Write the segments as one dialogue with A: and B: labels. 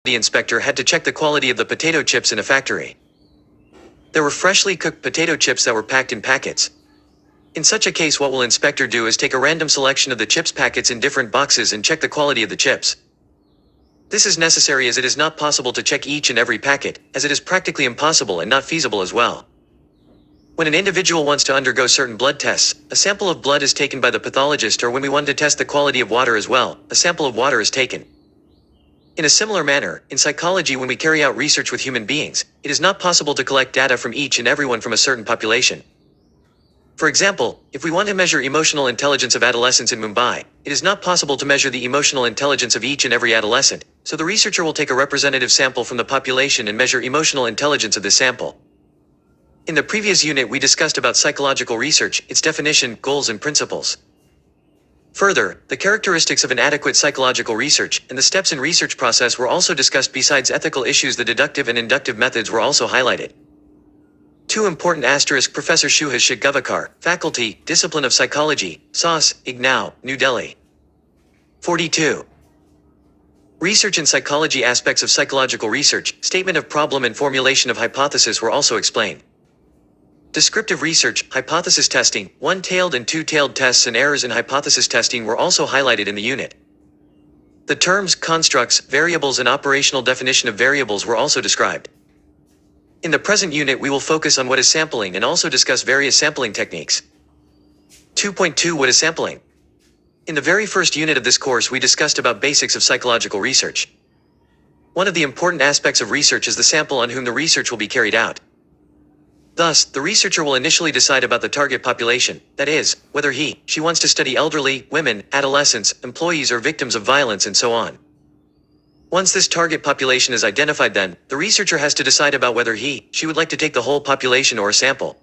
A: quality inspector had to check the quality of the potato chips in a factory. There were freshly cooked potato chips that were packed in packets. In such a case, what will inspector do is take a random selection of the chips packets in different boxes and check the quality of the chips. This is necessary as it is not possible to check each and every packet, as it is practically impossible and not feasible as well. When an individual wants to undergo certain blood tests, a sample of blood is taken by the pathologist, or when we want to test the quality of water as well, a sample of water is taken. In a similar manner, in psychology, when we carry out research with human beings, it is not possible to collect data from each and everyone from a certain population. For example, if we want to measure emotional intelligence of adolescents in Mumbai, it is not possible to measure the emotional intelligence of each and every adolescent, so the researcher will take a representative sample from the population and measure emotional intelligence of this sample. In the previous unit, we discussed about psychological research, its definition, goals and principles. Further, the characteristics of an adequate psychological research and the steps in research process were also discussed. Besides ethical issues, the deductive and inductive methods were also highlighted. 2 important asterisk. Professor Suhas Shigavakar, Faculty, Discipline of Psychology, SAS, Ignou, New Delhi. 42. Research in psychology. Aspects of psychological research, statement of problem and formulation of hypothesis were also explained. Descriptive research, hypothesis testing, one-tailed and two-tailed tests and errors in hypothesis testing were also highlighted in the unit. The terms, constructs, variables and operational definition of variables were also described. In the present unit, we will focus on what is sampling and also discuss various sampling techniques. 2.2 What is sampling? In the very first unit of this course, we discussed about basics of psychological research. One of the important aspects of research is the sample on whom the research will be carried out. Thus, the researcher will initially decide about the target population, that is, whether she wants to study elderly, women, adolescents, employees or victims of violence and so on. Once this target population is identified, then, the researcher has to decide about whether she would like to take the whole population or a sample.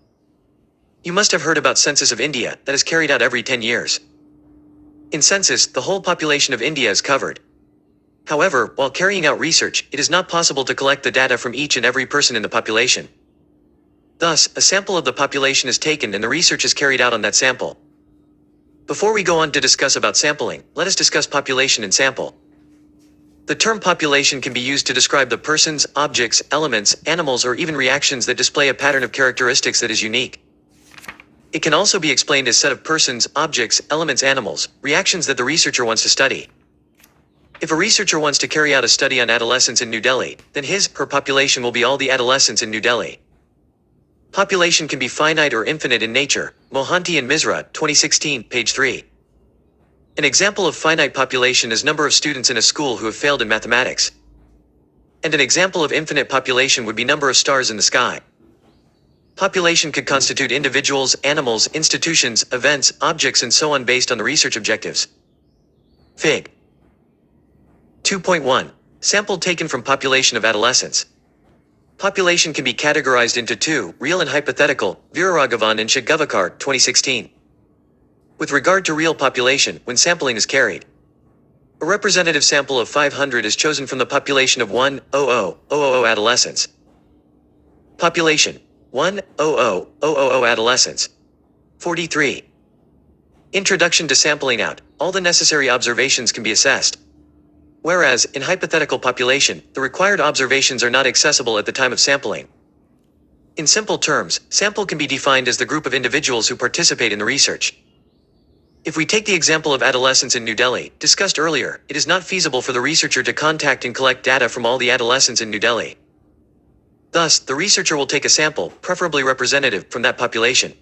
A: You must have heard about Census of India, that is carried out every 10 years. In census, the whole population of India is covered. However, while carrying out research, it is not possible to collect the data from each and every person in the population. Thus, a sample of the population is taken and the research is carried out on that sample. Before we go on to discuss about sampling, let us discuss population and sample. The term population can be used to describe the persons, objects, elements, animals or even reactions that display a pattern of characteristics that is unique. It can also be explained as set of persons, objects, elements, animals, reactions that the researcher wants to study. If a researcher wants to carry out a study on adolescents in New Delhi, then her population will be all the adolescents in New Delhi. Population can be finite or infinite in nature. Mohanty and Misra, 2016, page 3. An example of finite population is number of students in a school who have failed in mathematics. And an example of infinite population would be number of stars in the sky. Population could constitute individuals, animals, institutions, events, objects and so on based on the research objectives. Fig. 2.1. Sample taken from population of adolescents. Population can be categorized into 2, real and hypothetical, Viraragavan and Shigavakar, 2016. With regard to real population, when sampling is carried, a representative sample of 500 is chosen from the population of 1,000,000 adolescents. Population 1,000,000 adolescents. 43. Introduction to sampling out. All the necessary observations can be assessed. Whereas, in hypothetical population, the required observations are not accessible at the time of sampling. In simple terms, sample can be defined as the group of individuals who participate in the research. If we take the example of adolescents in New Delhi, discussed earlier, it is not feasible for the researcher to contact and collect data from all the adolescents in New Delhi. Thus, the researcher will take a sample, preferably representative, from that population.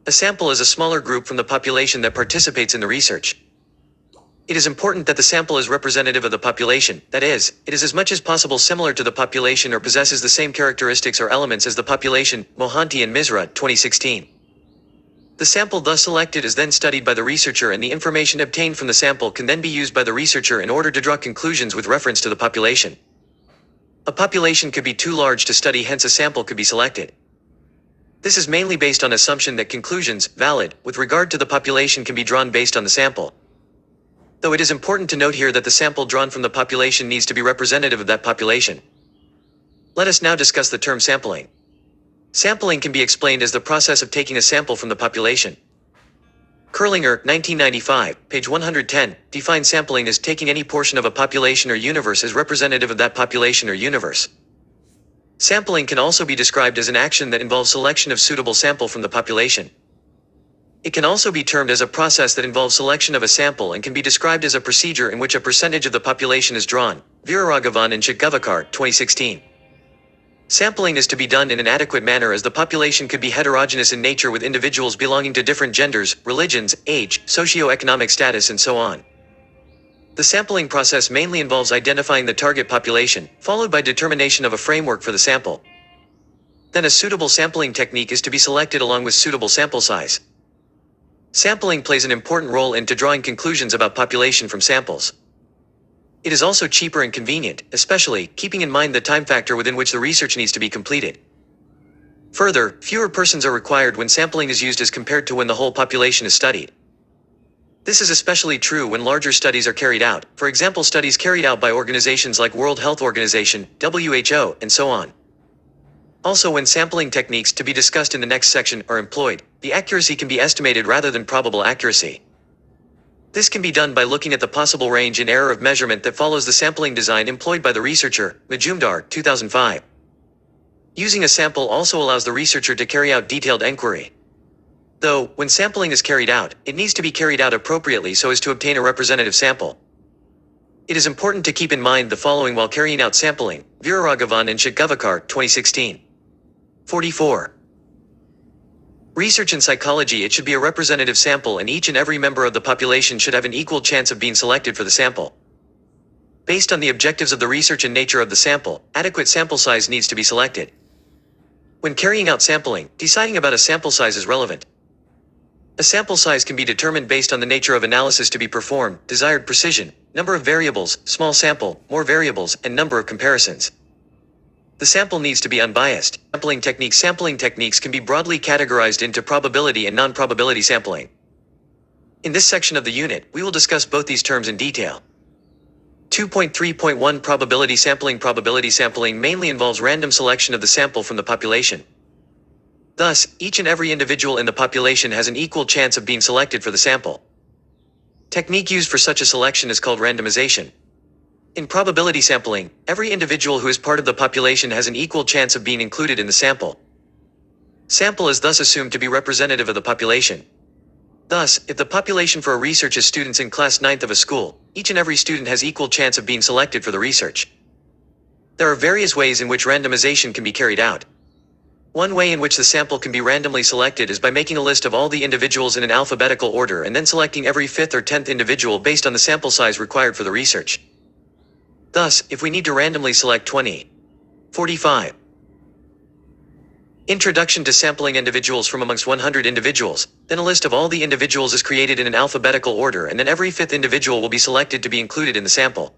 A: A sample is a smaller group from the population that participates in the research. It is important that the sample is representative of the population, that is, it is as much as possible similar to the population or possesses the same characteristics or elements as the population. Mohanty and Misra, 2016. The sample thus selected is then studied by the researcher, and the information obtained from the sample can then be used by the researcher in order to draw conclusions with reference to the population. A population could be too large to study, hence a sample could be selected. This is mainly based on assumption that conclusions, valid, with regard to the population can be drawn based on the sample. Though it is important to note here that the sample drawn from the population needs to be representative of that population. Let us now discuss the term sampling. Sampling can be explained as the process of taking a sample from the population. Kurlinger, 1995, page 110, defines sampling as taking any portion of a population or universe as representative of that population or universe. Sampling can also be described as an action that involves selection of suitable sample from the population. It can also be termed as a process that involves selection of a sample and can be described as a procedure in which a percentage of the population is drawn. Viraragavan and Shigavakar, 2016. Sampling is to be done in an adequate manner as the population could be heterogeneous in nature with individuals belonging to different genders, religions, age, socio-economic status and so on. The sampling process mainly involves identifying the target population, followed by determination of a framework for the sample. Then a suitable sampling technique is to be selected along with suitable sample size. Sampling plays an important role in drawing conclusions about population from samples. It is also cheaper and convenient, especially keeping in mind the time factor within which the research needs to be completed. Further, fewer persons are required when sampling is used as compared to when the whole population is studied. This is especially true when larger studies are carried out, for example studies carried out by organizations like World Health Organization, WHO, and so on. Also, when sampling techniques to be discussed in the next section are employed, the accuracy can be estimated rather than probable accuracy. This can be done by looking at the possible range in error of measurement that follows the sampling design employed by the researcher, Majumdar, 2005. Using a sample also allows the researcher to carry out detailed inquiry. Though, when sampling is carried out, it needs to be carried out appropriately so as to obtain a representative sample. It is important to keep in mind the following while carrying out sampling. Viraragavan and Shigavakar, 2016. 44. Research in psychology. It should be a representative sample and each and every member of the population should have an equal chance of being selected for the sample. Based on the objectives of the research and nature of the sample, adequate sample size needs to be selected. When carrying out sampling, deciding about a sample size is relevant. A sample size can be determined based on the nature of analysis to be performed, desired precision, number of variables, small sample, more variables, and number of comparisons. The sample needs to be unbiased. Sampling techniques can be broadly categorized into probability and non-probability sampling. In this section of the unit, we will discuss both these terms in detail. 2.3.1 Probability sampling. Probability sampling mainly involves random selection of the sample from the population. Thus, each and every individual in the population has an equal chance of being selected for the sample. Technique used for such a selection is called randomization. In probability sampling, every individual who is part of the population has an equal chance of being included in the sample. Sample is thus assumed to be representative of the population. Thus, if the population for a research is students in class 9th of a school, each and every student has equal chance of being selected for the research. There are various ways in which randomization can be carried out. One way in which the sample can be randomly selected is by making a list of all the individuals in an alphabetical order and then selecting every 5th or 10th individual based on the sample size required for the research. Thus, if we need to randomly select 20, 45. Introduction to sampling individuals from amongst 100 individuals, then a list of all the individuals is created in an alphabetical order and then every 5th individual will be selected to be included in the sample.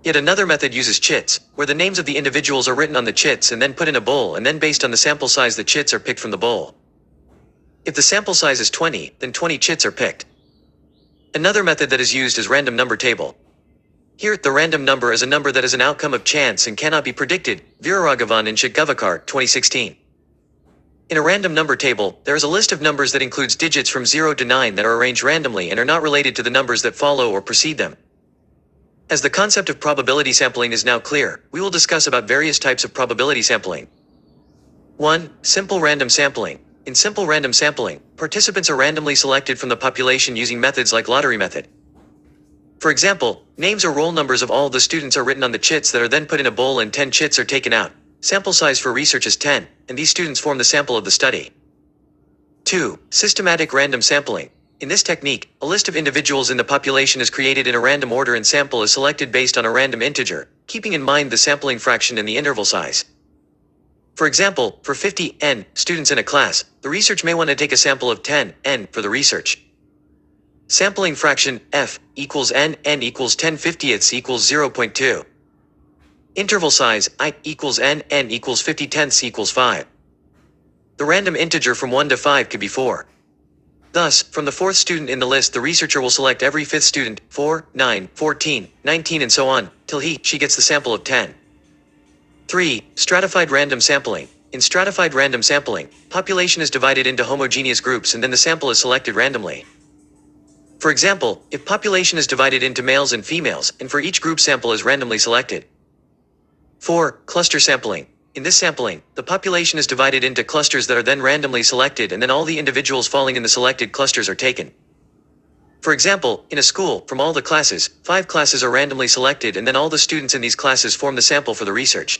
A: Yet another method uses chits, where the names of the individuals are written on the chits and then put in a bowl and then based on the sample size the chits are picked from the bowl. If the sample size is 20, then 20 chits are picked. Another method that is used is random number table. Here, the random number is a number that is an outcome of chance and cannot be predicted. Viraragavan and Shigavakar, 2016. In a random number table, there is a list of numbers that includes digits from 0 to 9 that are arranged randomly and are not related to the numbers that follow or precede them. As the concept of probability sampling is now clear, we will discuss about various types of probability sampling. 1. Simple random sampling. In simple random sampling, participants are randomly selected from the population using methods like lottery method. For example, names or roll numbers of all the students are written on the chits that are then put in a bowl and 10 chits are taken out. Sample size for research is 10, and these students form the sample of the study. 2. Systematic random sampling. In this technique, a list of individuals in the population is created in a random order and sample is selected based on a random integer, keeping in mind the sampling fraction and the interval size. For example, for 50 n students in a class, the research may want to take a sample of 10 n for the research. Sampling fraction, f, equals n equals 10/50ths equals 0.2. Interval size, I, equals n equals 50/10ths equals 5. The random integer from 1 to 5 could be 4. Thus, from the 4th student in the list the researcher will select every 5th student, 4, 9, 14, 19 and so on, till she gets the sample of 10. 3. Stratified random sampling. In stratified random sampling, population is divided into homogeneous groups and then the sample is selected randomly. For example, if population is divided into males and females, and for each group sample is randomly selected. 4. Cluster sampling. In this sampling, the population is divided into clusters that are then randomly selected and then all the individuals falling in the selected clusters are taken. For example, in a school, from all the classes, 5 classes are randomly selected and then all the students in these classes form the sample for the research.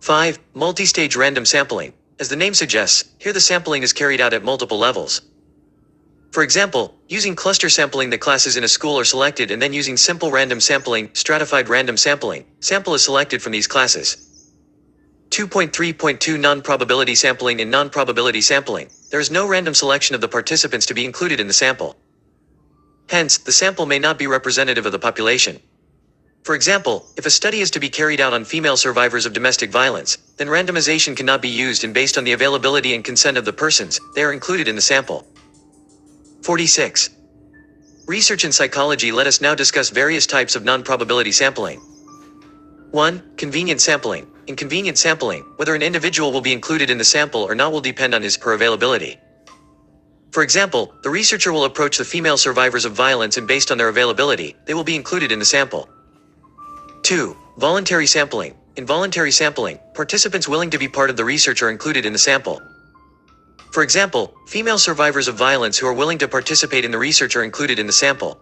A: 5. Multi-stage random sampling. As the name suggests, here the sampling is carried out at multiple levels. For example, using cluster sampling, the classes in a school are selected and then using simple random sampling, stratified random sampling, sample is selected from these classes. 2.3.2 Non-probability sampling. In non-probability sampling, there is no random selection of the participants to be included in the sample. Hence, the sample may not be representative of the population. For example, if a study is to be carried out on female survivors of domestic violence, then randomization cannot be used and based on the availability and consent of the persons, they are included in the sample. 46. Research in psychology. Let us now discuss various types of non-probability sampling. 1. Convenient sampling. In convenient sampling, whether an individual will be included in the sample or not will depend on his/her availability. For example, the researcher will approach the female survivors of violence and based on their availability, they will be included in the sample. 2. Voluntary sampling. In voluntary sampling, participants willing to be part of the research are included in the sample. For example, female survivors of violence who are willing to participate in the research are included in the sample.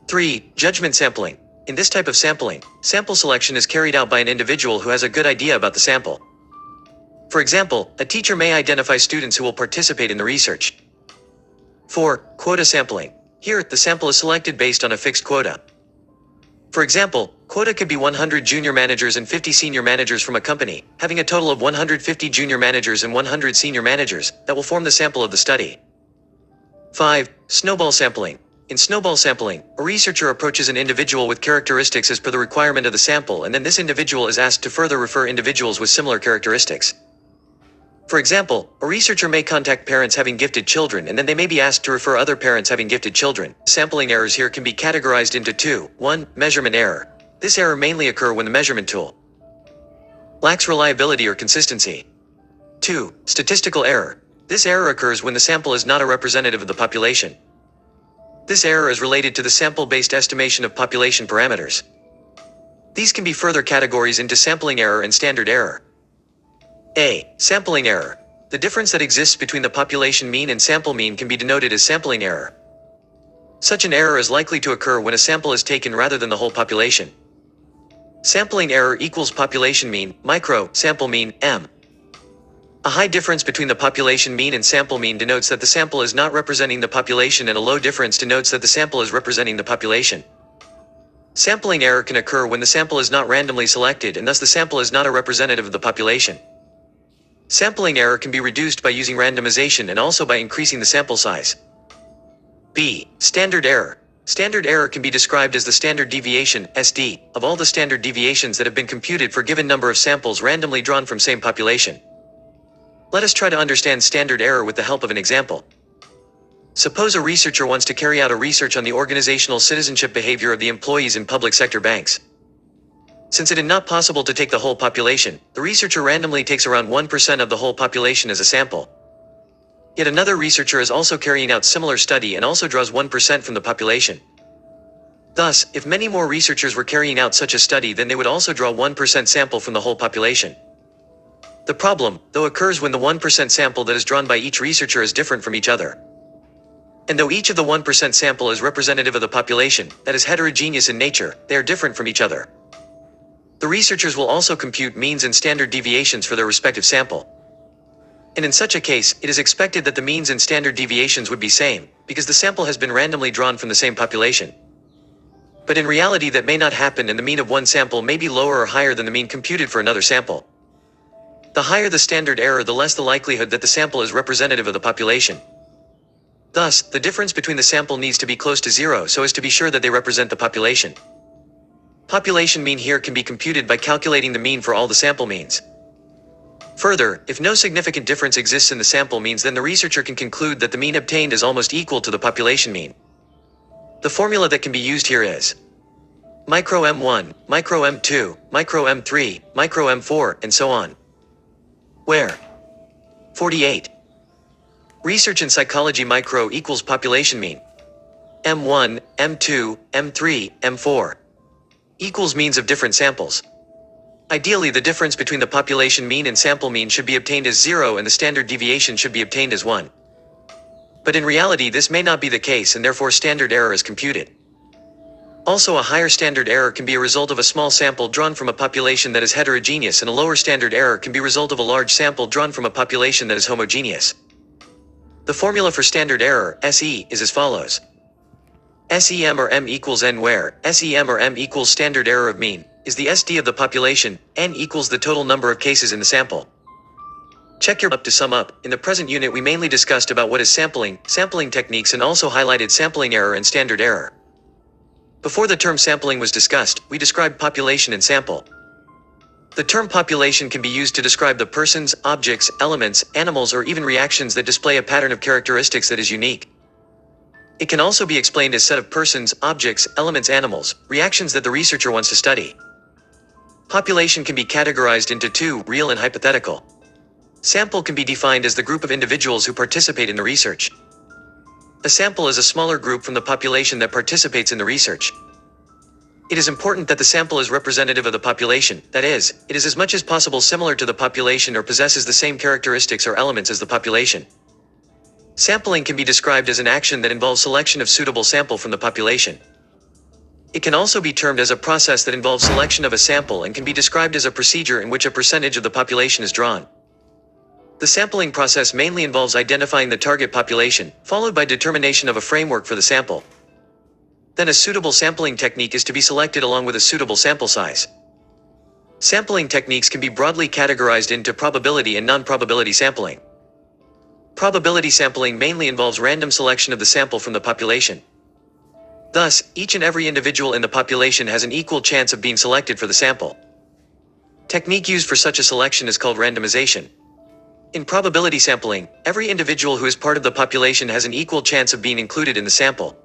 A: 3. Judgment sampling. In this type of sampling, sample selection is carried out by an individual who has a good idea about the sample. For example, a teacher may identify students who will participate in the research. 4. Quota sampling. Here, the sample is selected based on a fixed quota. For example, quota could be 100 junior managers and 50 senior managers from a company, having a total of 150 junior managers and 100 senior managers, that will form the sample of the study. 5. Snowball sampling. In snowball sampling, a researcher approaches an individual with characteristics as per the requirement of the sample and then this individual is asked to further refer individuals with similar characteristics. For example, a researcher may contact parents having gifted children and then they may be asked to refer other parents having gifted children. Sampling errors here can be categorized into 2. 1. Measurement error. This error mainly occur when the measurement tool lacks reliability or consistency. 2. Statistical error. This error occurs when the sample is not a representative of the population. This error is related to the sample-based estimation of population parameters. These can be further categories into sampling error and standard error. A. Sampling error. The difference that exists between the population mean and sample mean can be denoted as sampling error. Such an error is likely to occur when a sample is taken rather than the whole population. Sampling error equals population mean, micro, sample mean, m. A high difference between the population mean and sample mean denotes that the sample is not representing the population and a low difference denotes that the sample is representing the population. Sampling error can occur when the sample is not randomly selected and thus the sample is not a representative of the population. Sampling error can be reduced by using randomization and also by increasing the sample size. B. Standard error. Standard error can be described as the standard deviation, SD, of all the standard deviations that have been computed for given number of samples randomly drawn from same population. Let us try to understand standard error with the help of an example. Suppose a researcher wants to carry out a research on the organizational citizenship behavior of the employees in public sector banks. Since it is not possible to take the whole population, the researcher randomly takes around 1% of the whole population as a sample. Yet another researcher is also carrying out similar study and also draws 1% from the population. Thus, if many more researchers were carrying out such a study, then they would also draw 1% sample from the whole population. The problem, though, occurs when the 1% sample that is drawn by each researcher is different from each other. And though each of the 1% sample is representative of the population, that is heterogeneous in nature, they are different from each other. The researchers will also compute means and standard deviations for their respective sample. And in such a case, it is expected that the means and standard deviations would be same, because the sample has been randomly drawn from the same population. But in reality that may not happen and the mean of one sample may be lower or higher than the mean computed for another sample. The higher the standard error, the less the likelihood that the sample is representative of the population. Thus, the difference between the sample needs to be close to zero so as to be sure that they represent the population. Population mean here can be computed by calculating the mean for all the sample means. Further, if no significant difference exists in the sample means, then the researcher can conclude that the mean obtained is almost equal to the population mean. The formula that can be used here is micro M1, micro M2, micro M3, micro M4, and so on. Where? 48. Research in psychology micro equals population mean. M1, M2, M3, M4 equals means of different samples. Ideally, the difference between the population mean and sample mean should be obtained as 0 and the standard deviation should be obtained as 1. But in reality, this may not be the case and therefore standard error is computed. Also, a higher standard error can be a result of a small sample drawn from a population that is heterogeneous, and a lower standard error can be a result of a large sample drawn from a population that is homogeneous. The formula for standard error, SE, is as follows. SEM or M equals N, where SEM or M equals standard error of mean, is the SD of the population, N equals the total number of cases in the sample. Check your up to sum up. In the present unit we mainly discussed about what is sampling techniques, and also highlighted sampling error and standard error. Before the term sampling was discussed, we described population and sample. The term population can be used to describe the persons, objects, elements, animals, or even reactions that display a pattern of characteristics that is unique. It can also be explained as set of persons, objects, elements, animals, reactions that the researcher wants to study. Population can be categorized into two, real and hypothetical. Sample can be defined as the group of individuals who participate in the research. A sample is a smaller group from the population that participates in the research. It is important that the sample is representative of the population, that is, it is as much as possible similar to the population or possesses the same characteristics or elements as the population. Sampling can be described as an action that involves selection of suitable sample from the population. It can also be termed as a process that involves selection of a sample and can be described as a procedure in which a percentage of the population is drawn. The sampling process mainly involves identifying the target population, followed by determination of a framework for the sample. Then a suitable sampling technique is to be selected along with a suitable sample size. Sampling techniques can be broadly categorized into probability and non-probability sampling. Probability sampling mainly involves random selection of the sample from the population. Thus, each and every individual in the population has an equal chance of being selected for the sample. Technique used for such a selection is called randomization. In probability sampling, every individual who is part of the population has an equal chance of being included in the sample.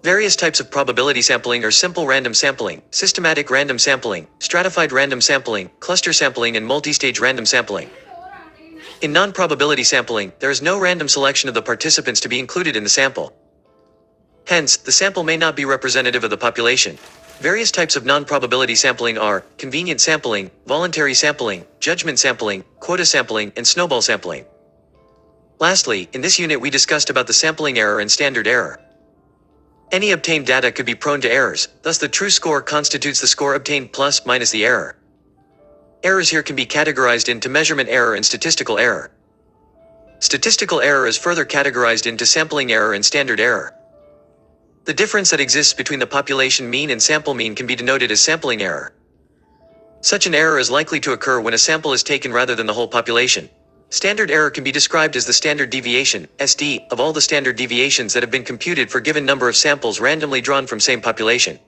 A: Various types of probability sampling are simple random sampling, systematic random sampling, stratified random sampling, cluster sampling, and multi-stage random sampling. In non-probability sampling, there is no random selection of the participants to be included in the sample. Hence, the sample may not be representative of the population. Various types of non-probability sampling are convenient sampling, voluntary sampling, judgment sampling, quota sampling, and snowball sampling. Lastly, in this unit we discussed about the sampling error and standard error. Any obtained data could be prone to errors, thus the true score constitutes the score obtained plus minus the error. Errors here can be categorized into measurement error and statistical error. Statistical error is further categorized into sampling error and standard error. The difference that exists between the population mean and sample mean can be denoted as sampling error. Such an error is likely to occur when a sample is taken rather than the whole population. Standard error can be described as the standard deviation, SD, of all the standard deviations that have been computed for given number of samples randomly drawn from same population.